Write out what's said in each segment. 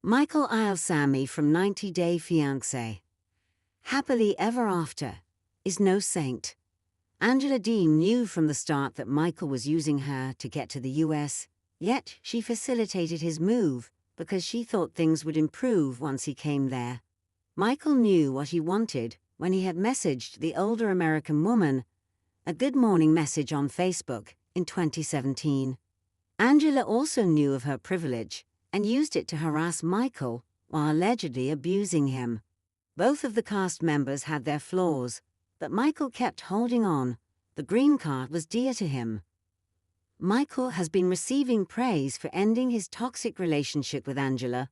Ilesanmi from 90 Day Fiancé. Happily ever after is no saint. Angela Deem knew from the start that Michael was using her to get to the US, yet she facilitated his move because she thought things would improve once he came there. Michael knew what he wanted when he had messaged the older American woman a good morning message on Facebook in 2017. Angela also knew of her privilege and used it to harass Michael while allegedly abusing him. Both of the cast members had their flaws, but Michael kept holding on. The green card was dear to him. Michael has been receiving praise for ending his toxic relationship with Angela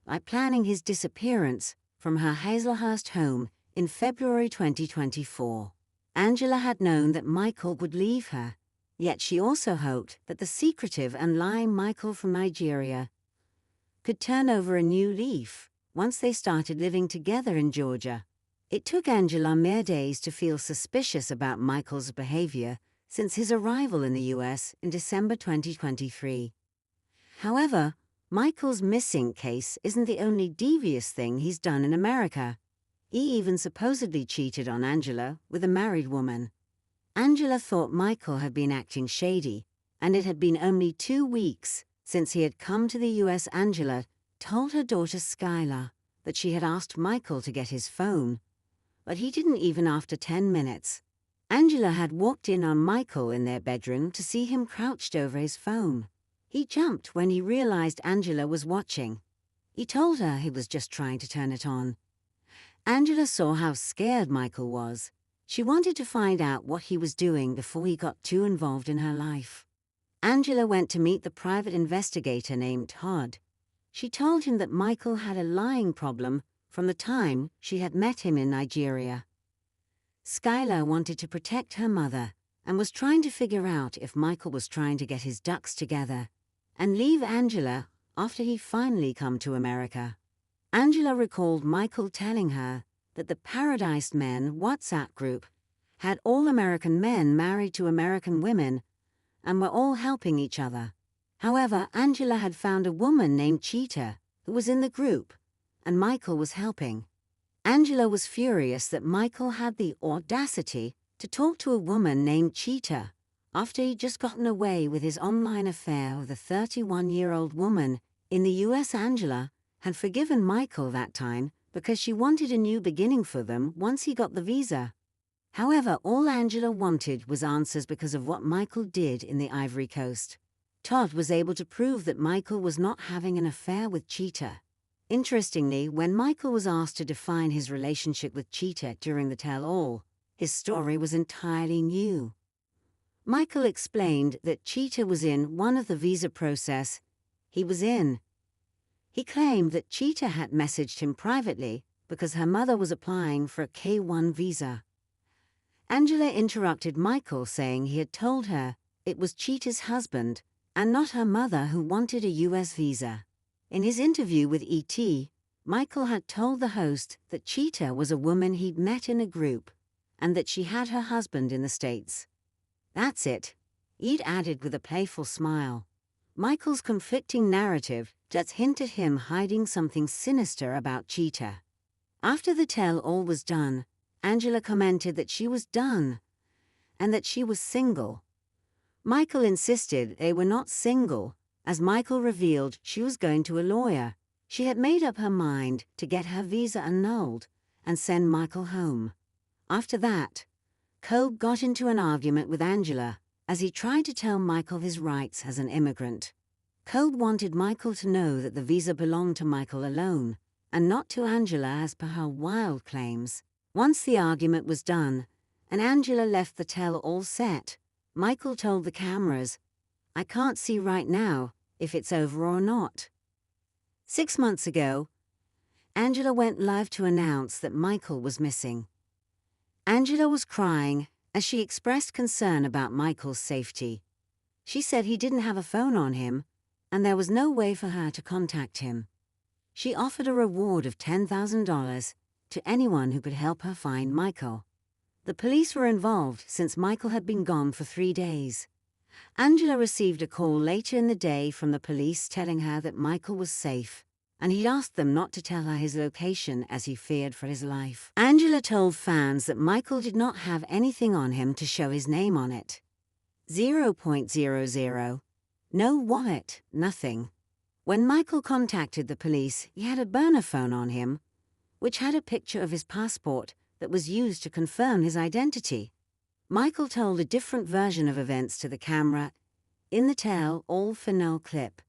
by planning his disappearance from her Hazelhurst home in February 2024. Angela had known that Michael would leave her, yet she also hoped that the secretive and lying Michael from Nigeria could turn over a new leaf once they started living together in Georgia. It took Angela mere days to feel suspicious about Michael's behavior since his arrival in the US in December 2023. However, Michael's missing case isn't the only devious thing he's done in America. He even supposedly cheated on Angela with a married woman. Angela thought Michael had been acting shady, and it had been only 2 weeks since he had come to the US. Angela told her daughter Skylar that she had asked Michael to get his phone, but he didn't even after 10 minutes. Angela had walked in on Michael in their bedroom to see him crouched over his phone. He jumped when he realized Angela was watching. He told her he was just trying to turn it on. Angela saw how scared Michael was. She wanted to find out what he was doing before he got too involved in her life. Angela went to meet the private investigator named Todd. She told him that Michael had a lying problem from the time she had met him in Nigeria. Skylar wanted to protect her mother and was trying to figure out if Michael was trying to get his ducks together and leave Angela after he finally come to America. Angela recalled Michael telling her that the Paradise Men WhatsApp group had all American men married to American women and were all helping each other. However, Angela had found a woman named Cheetah who was in the group, and Michael was helping. Angela was furious that Michael had the audacity to talk to a woman named Cheetah after he'd just gotten away with his online affair with a 31-year-old woman in the US. Angela had forgiven Michael that time because she wanted a new beginning for them once he got the visa. However, all Angela wanted was answers because of what Michael did in the Ivory Coast. Todd was able to prove that Michael was not having an affair with Cheetah. Interestingly, when Michael was asked to define his relationship with Cheetah during the tell-all, his story was entirely new. Michael explained that Cheetah was in one of the visa process he was in. He claimed that Cheetah had messaged him privately because her mother was applying for a K-1 visa. Angela interrupted Michael, saying he had told her it was Cheetah's husband and not her mother who wanted a US visa. In his interview with E.T., Michael had told the host that Cheetah was a woman he'd met in a group and that she had her husband in the States. That's it, he'd added with a playful smile. Michael's conflicting narrative just hinted him hiding something sinister about Cheetah. After the tell-all was done, Angela commented that she was done and that she was single. Michael insisted they were not single, as Michael revealed she was going to a lawyer. She had made up her mind to get her visa annulled and send Michael home. After that, Cobb got into an argument with Angela as he tried to tell Michael his rights as an immigrant. Cobb wanted Michael to know that the visa belonged to Michael alone and not to Angela as per her wild claims. Once the argument was done and Angela left the tell-all set, Michael told the cameras, "I can't see right now if it's over or not." 6 months ago, Angela went live to announce that Michael was missing. Angela was crying as she expressed concern about Michael's safety. She said he didn't have a phone on him and there was no way for her to contact him. She offered a reward of $10,000 to anyone who could help her find Michael. The police were involved since Michael had been gone for 3 days. Angela received a call later in the day from the police telling her that Michael was safe. and he'd asked them not to tell her his location as he feared for his life. Angela told fans that Michael did not have anything on him to show his name on it. 0.00. No wallet, nothing. When Michael contacted the police, he had a burner phone on him, which had a picture of his passport that was used to confirm his identity. Michael told a different version of events to the camera in the tell-all-for-no clip.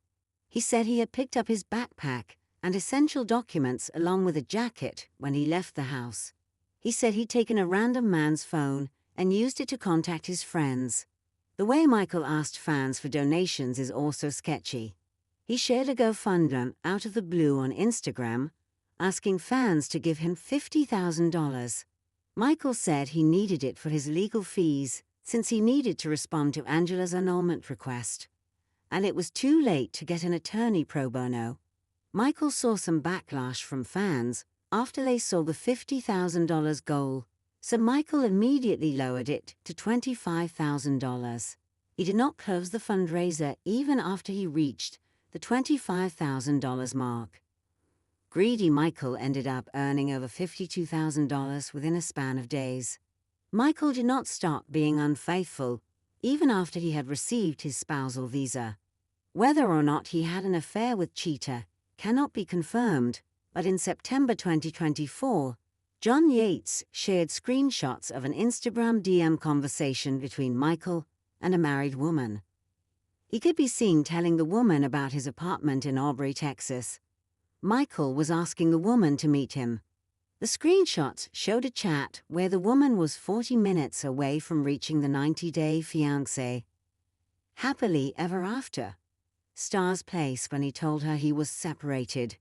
He said he had picked up his backpack and essential documents along with a jacket when he left the house. He said he'd taken a random man's phone and used it to contact his friends. The way Michael asked fans for donations is also sketchy. He shared a GoFundMe out of the blue on Instagram, asking fans to give him $50,000. Michael said he needed it for his legal fees since he needed to respond to Angela's annulment request, and it was too late to get an attorney pro bono. Michael saw some backlash from fans after they saw the $50,000 goal, so Michael immediately lowered it to $25,000. He did not close the fundraiser even after he reached the $25,000 mark. Greedy Michael ended up earning over $52,000 within a span of days. Michael did not stop being unfaithful, even after he had received his spousal visa. Whether or not he had an affair with Cheetah cannot be confirmed, but in September 2024, John Yates shared screenshots of an Instagram DM conversation between Michael and a married woman. He could be seen telling the woman about his apartment in Aubrey, Texas. Michael was asking the woman to meet him. The screenshots showed a chat where the woman was 40 minutes away from reaching the 90-day fiancé. Happily ever after. Star's place when he told her he was separated.